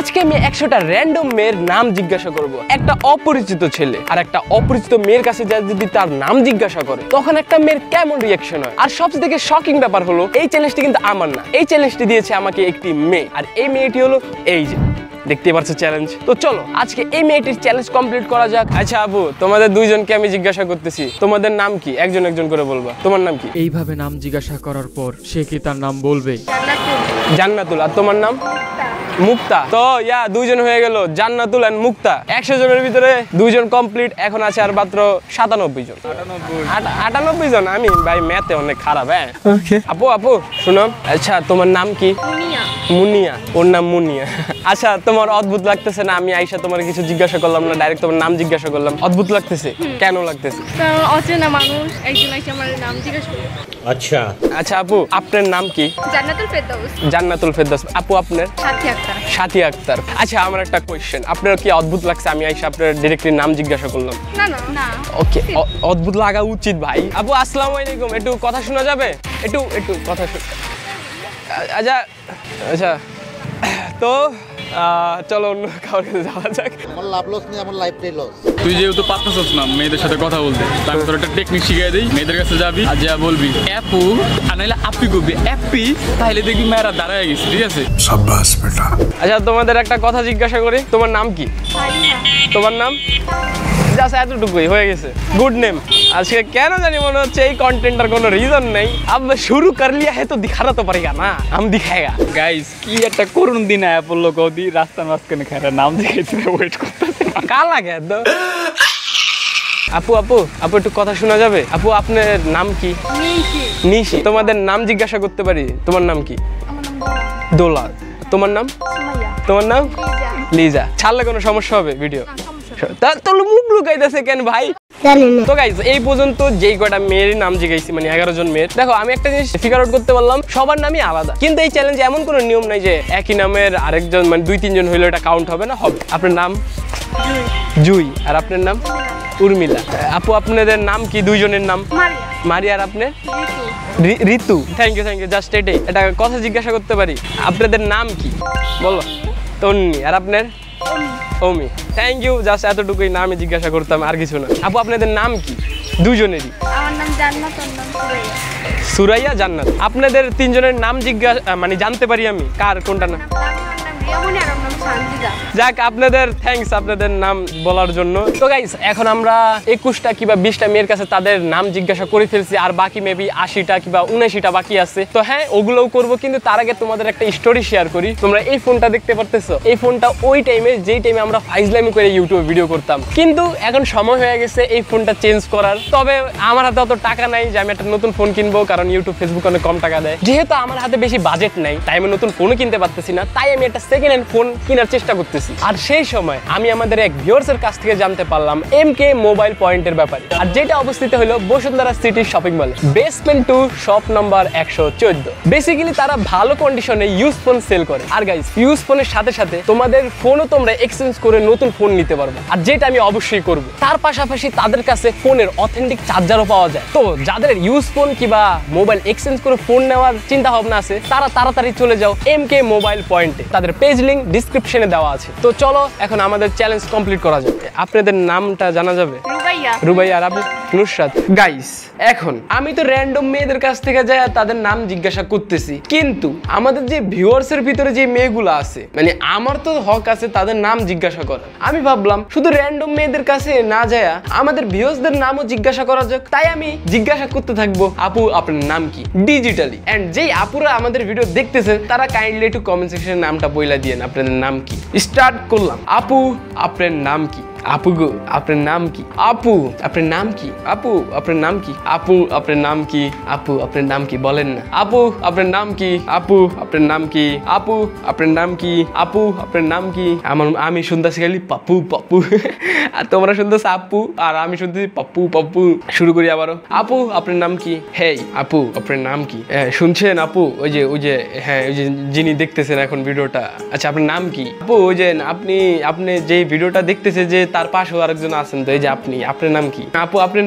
আজকে আমি 100টা র্যান্ডম মেয়ের নাম জিজ্ঞাসা করব। একটা অপরিচিত ছেলে আর একটা অপরিচিত মেয়ের কাছে যদি তার নাম জিজ্ঞাসা করে তখন একটা মেয়ের কেমন রিঅ্যাকশন হয়। আর সবচেয়ে থেকে শকিং ব্যাপার হলো এই চ্যালেঞ্জটি কিন্তু আমার না, এই চ্যালেঞ্জটি দিয়েছে আমাকে একটি মেয়ে, আর এই মেয়েটি হলো এই যে দেখতে পাচ্ছ চ্যালেঞ্জ। তো চলো আজকে এই মেয়েটির চ্যালেঞ্জ কমপ্লিট করা যাক। আচ্ছা আপু, তোমাদের দুইজনকে আমি জিজ্ঞাসা করতেছি, তোমাদের নাম কি? একজন একজন করে বলবা। তোমার নাম কি? এইভাবে নাম জিজ্ঞাসা করার পর সে কি তার নাম বলবে? জান্নাতুল। আর তোমার নাম? মুক্তা। তো দুইজন হয়ে গেল, জান্নাতুল এন্ড মুক্তা। 100 জনের ভিতরে দুইজন কমপ্লিট, এখন আছে আর মাত্র 97 জন। 98 জন। আমি ভাই ম্যাথে অনেক খারাপ। হ্যাঁ আপু, আপু শুনো, আচ্ছা তোমার নাম কি? মুনিয়া। ওর নাম মুনিয়া। আচ্ছা তোমার অদ্ভুত লাগতেছে না আমি আইসা তোমার কিছু জিজ্ঞাসা করলাম না, ডাইরেক্ট তোমার নাম জিজ্ঞাসা করলাম? অদ্ভুত লাগতেছে কেন লাগতেছে? কারণ অচেনা মানুষ একজন এসে আমার নাম জিজ্ঞাসা করে। আচ্ছা আচ্ছা আপু, আপনার নাম কি? জান্নাতুল ফেরদৌস। জান্নাতুল ফেরদৌস। আপু আপনার? সাথী আক্তার। সাথী আক্তার। আচ্ছা আমার একটা কোয়েশ্চেন, আপনার কি অদ্ভুত লাগছে আমি আইসা আপনার ডাইরেক্টলি নাম জিজ্ঞাসা করলাম? না না না। ওকে, অদ্ভুত লাগা উচিত ভাই। আপু আসসালামু আলাইকুম, একটু কথা শোনা যাবে? একটু একটু কথা আচ্ছা আচ্ছা, তো চলো অন্য কারোর কাছে যাওয়া যাক। আমার লাভ লস নেই, আমার লাইফটাই লস। তুই যেহেতু পারতেছিস না মেয়েদের সাথে কথা বলতে, তারপর তোর একটা টেকনিক শিখিয়ে দিই। মেয়েদের কাছে যাবি আর যা বলবি অ্যাপু আর নাহলে আপি করবি অ্যাপি, তাহলে দেখবি মেয়েরা দাঁড়ায় গেছে। ঠিক আছে? শাবাশ বেটা। আচ্ছা তোমাদের একটা কথা জিজ্ঞাসা করি, তোমার নাম কি? তোমার নাম? জাস্ট এতটুকুই হয়ে গেছে। Good name. আজকে কেন জানি মনে হচ্ছে এই কন্টেন্টের কোনো রিজন নেই। अब शुरू कर लिया है तो दिखाना तो पड़ेगा ना, हम दिखाएगा। গাইস কি একটা করুণ দিন আয়া পড়লো কদি, রাস্তার মাঝখানে খারা নাম দেখাইতে ওয়েট করতেছে। কালা কেন? আপু আপু আপু একটু কথা শোনা যাবে? আপু আপনার নাম কি? নিশি। নিশি। তোমাদের নাম জিজ্ঞাসা করতে পারি? তোমার নাম কি? আমার নাম দোলা। তোমার নাম? সুমাইয়া। তোমার নাম? লিজা। লিজা। ছাড়লে কোনো সমস্যা হবে ভিডিও? না, সমস্যা তার মুখ লুকাইতেছে কেন ভাই? তো গাইস এই পর্যন্ত যেই কয়টা মেয়ের নাম জিজ্ঞাসি, মানে 11 জন মেয়ের, দেখো আমি একটা জিনিস ফিগার আউট করতে পারলাম, সবার নামই আলাদা। কিন্তু এই চ্যালেঞ্জে এমন কোনো নিয়ম নাই যে একই নামের আরেকজন মানে 2-3 জন হইলে এটা কাউন্ট হবে না। হবে। আপনার নাম? জুই। আর আপনার নাম? উর্মিলা। আপু আপনাদের নাম কি? দুইজনের নাম? মারিয়া। মারিয়া। আর আপনার? Ritu. Ritu. Thank you. Just এটাই, এটা কথা জিজ্ঞাসা করতে পারি? আপনাদের নাম কি বলো? তন্নি। আর আপনার? ওমি। Thank you. জাস্ট এতটুকুই নামই জিজ্ঞাসা করতাম, আর কিছু না। আপু আপনাদের নাম কি দুজনেরই? আমার নাম জান্নাত, ওর নাম সুরাইয়া। সুরাইয়া, জান্নাত। আপনাদের তিনজনের নাম জিজ্ঞাসা মানে জানতে পারি আমি কার কোনটা না? যাক আপনাদের থ্যাঙ্কস আপনাদের নাম বলার জন্য। তো গাইস এখন আমরা 21টা কিংবা 20টা মেয়ের কাছে তাদের নাম জিজ্ঞাসা করে ফেলছি, আর বাকি মেবি 80টা কিংবা 79টা বাকি আছে। তো হ্যাঁ ওগুলোও করবো, কিন্তু তার আগে তোমাদের একটা স্টোরি শেয়ার করি। তোমরা এই ফোনটা দেখতে পারতেছো, এই ফোনটা ওই টাইমে যেই টাইমে আমরা ফাইজলামি করে ইউটিউবে ভিডিও করতাম, কিন্তু এখন সময় হয়ে গেছে এই ফোনটা চেঞ্জ করার। তবে আমার হাতে অত টাকা নাই যে আমি একটা নতুন ফোন কিনবো, কারণ ইউটিউব ফেসবুক অনেক কম টাকা দেয়। যেহেতু আমার হাতে বেশি বাজেট নাই, তাই আমি নতুন ফোনও কিনতে পারতেছি না, তাই আমি একটা সেকেন্ড হ্যান্ড ফোন কেনার চেষ্টা করতেছি। আর সেই সময় আমি আমাদের এক ভিউয়ার্সের কাছ থেকে জানতে পারলাম এমকে মোবাইল পয়েন্টের ব্যাপারে, আর যেটা অবস্থিত হলো বসুন্ধরা সিটি শপিং মলে, বেসমেন্ট 2 শপ নাম্বার 114। বেসিক্যালি তারা ভালো কন্ডিশনে ইউজ ফোন সেল করে। আর গাইস ইউজ ফোনের সাথে সাথে তোমাদের ফোনও তোমরা এক্সচেঞ্জ করে নতুন ফোন নিতে পারবে, আর যেটা আমি অবশ্যই করব। তার পাশাপাশি তাদের কাছে ফোনের অথেন্টিক চার্জারও পাওয়া যায়। তো যাদের ইউজ ফোন কিংবা মোবাইল এক্সচেঞ্জ করে ফোন নেওয়ার চিন্তা ভাবনা আছে, তারা তাড়াতাড়ি চলে যাও এমকে মোবাইল পয়েন্টে, তাদের পেজ লিংক ডিসক্রিপশনে দেওয়া আছে। তো চলো এখন আমাদের চ্যালেঞ্জ কমপ্লিট করা যাবে। আপনাদের নামটা জানা যাবে? রুবাইয়া। রুবাইয়া। আর আপনি? নুসরাত। গাইস এখন আমি তো র্যান্ডম মেয়েদের কাছ থেকে যাই তাদের নাম জিজ্ঞাসা করতেছি, কিন্তু আমাদের যে ভিউয়ার্সের ভিতরে যে মেয়েগুলো আছে, মানে আমার তো হক আছে তাদের নাম জিজ্ঞাসা করার। আমি ভাবলাম শুধু র্যান্ডম মেয়েদের কাছে না যায় আমাদের ভিউয়ার্সদের নামও জিজ্ঞাসা করা যাক। তাই আমি জিজ্ঞাসা করতে থাকবো আপু আপনার নাম কি ডিজিটালি। এন্ড যেই আপুরা আমাদের ভিডিও দেখতেছেন তারা কাইন্ডলি একটু কমেন্ট সেকশনে নামটা বইলা দিয়েন আপনাদের নাম কি। স্টার্ট করলাম। আপু আপনার নাম কি? আপু গো আপনার নাম কি? আপু আপনার নাম কি? আপু আপনার নাম কি? আপু আপনার নাম কি? আপু আপনার নাম কি বলেন না। আপু আপনার নাম কি? আপু আপনার নাম কি? আপু আপনার নাম কি? আপু আপনার নাম কি? আমি শুনতেছি খালি পাপু পাপু, আর তোমরা শুনতেছ আপু, আর আমি শুনতেছি পাপ্পু পাপ্পু। শুরু করি আবারও। আপু আপনার নাম কি? হেই আপু আপনার নাম কি? শুনছেন আপু? ওই যে হ্যাঁ ওই যে যিনি দেখতেছেন এখন ভিডিওটা, আচ্ছা আপনার নাম কি? আপু ওই যে আপনি যে ভিডিওটা দেখতেছে যে তার পাশেও আরেকজন আছেন, তো এই যে আপনি, আপনার নাম কি? আপু আপনার